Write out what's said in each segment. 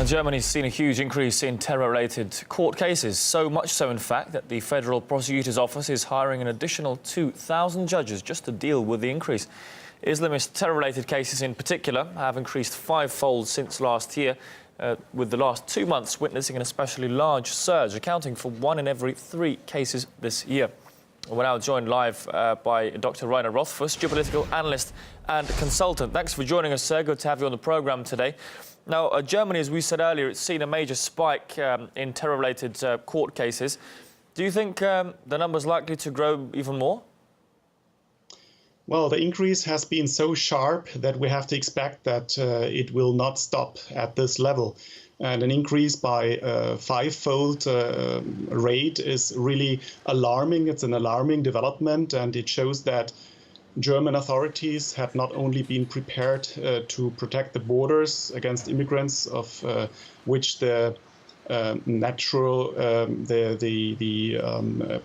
And Germany's seen a huge increase in terror-related court cases, so much so, in fact, that the Federal Prosecutor's Office is hiring an additional 2,000 judges just to deal with the increase. Islamist terror-related cases in particular have increased fivefold since last year, with the last 2 months witnessing an especially large surge, accounting for 1 in every 3 cases this year. We're now joined live by Dr. Rainer Rothfuss, geopolitical analyst and consultant. Thanks for joining us, sir. Good to have you on the programme today. Now, Germany, as we said earlier, it's seen a major spike in terror-related court cases. Do you think the number's likely to grow even more? Well, the increase has been so sharp that we have to expect that it will not stop at this level. And an increase by fivefold rate is really alarming. It's an alarming development, and it shows that German authorities have not only been prepared to protect the borders against immigrants, of which the natural,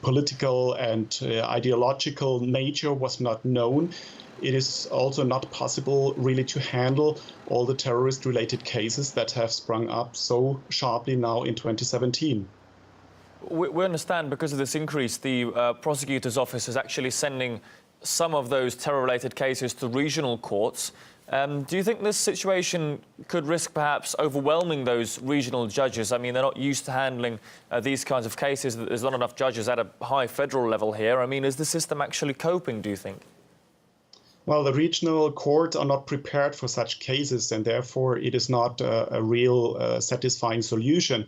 political and ideological nature was not known. It is also not possible really to handle all the terrorist-related cases that have sprung up so sharply now in 2017. We understand because of this increase, the prosecutor's office is actually sending some of those terror-related cases to regional courts. Do you think this situation could risk perhaps overwhelming those regional judges? I mean, they're not used to handling these kinds of cases. There's not enough judges at a high federal level here. I mean, is the system actually coping, do you think? Well, the regional courts are not prepared for such cases, and therefore it is not a real satisfying solution.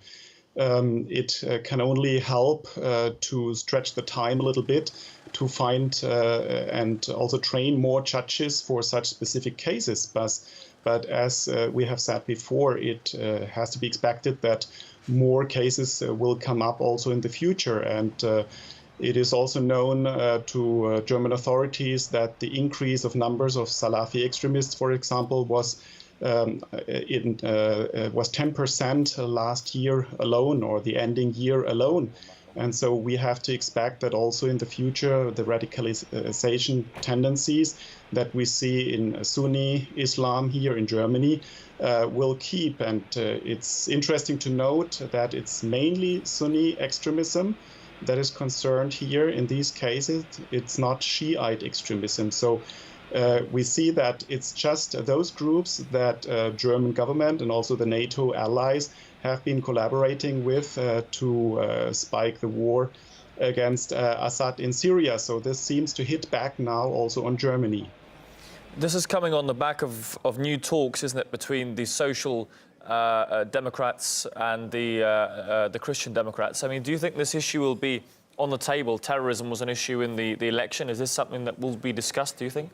It can only help to stretch the time a little bit, to find and also train more judges for such specific cases. But as we have said before, it has to be expected that more cases will come up also in the future. And it is also known to German authorities that the increase of numbers of Salafi extremists, for example, was 10% last year alone, or the ending year alone. And so we have to expect that also in the future, the radicalization tendencies that we see in Sunni Islam here in Germany will keep. And it's interesting to note that it's mainly Sunni extremism that is concerned here in these cases. It's not Shiite extremism. So we see that it's just those groups that German government and also the NATO allies have been collaborating with to spike the war against Assad in Syria. So this seems to hit back now also on Germany. This is coming on the back of new talks, isn't it, between the social Democrats and the Christian Democrats? I mean, do you think this issue will be on the table? Terrorism was an issue in the election. Is this something that will be discussed, do you think?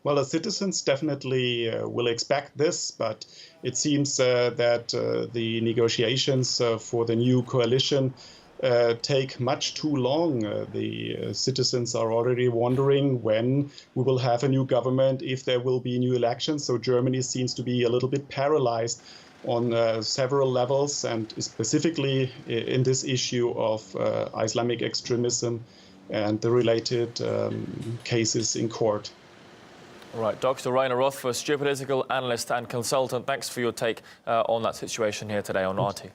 Well, the citizens definitely will expect this, but it seems that the negotiations for the new coalition take much too long. The citizens are already wondering when we will have a new government, if there will be new elections. So Germany seems to be a little bit paralyzed on several levels, and specifically in this issue of Islamic extremism and the related cases in court. Right, Dr. Rainer Rothfuss, geopolitical analyst and consultant. Thanks for your take on that situation here today on RT.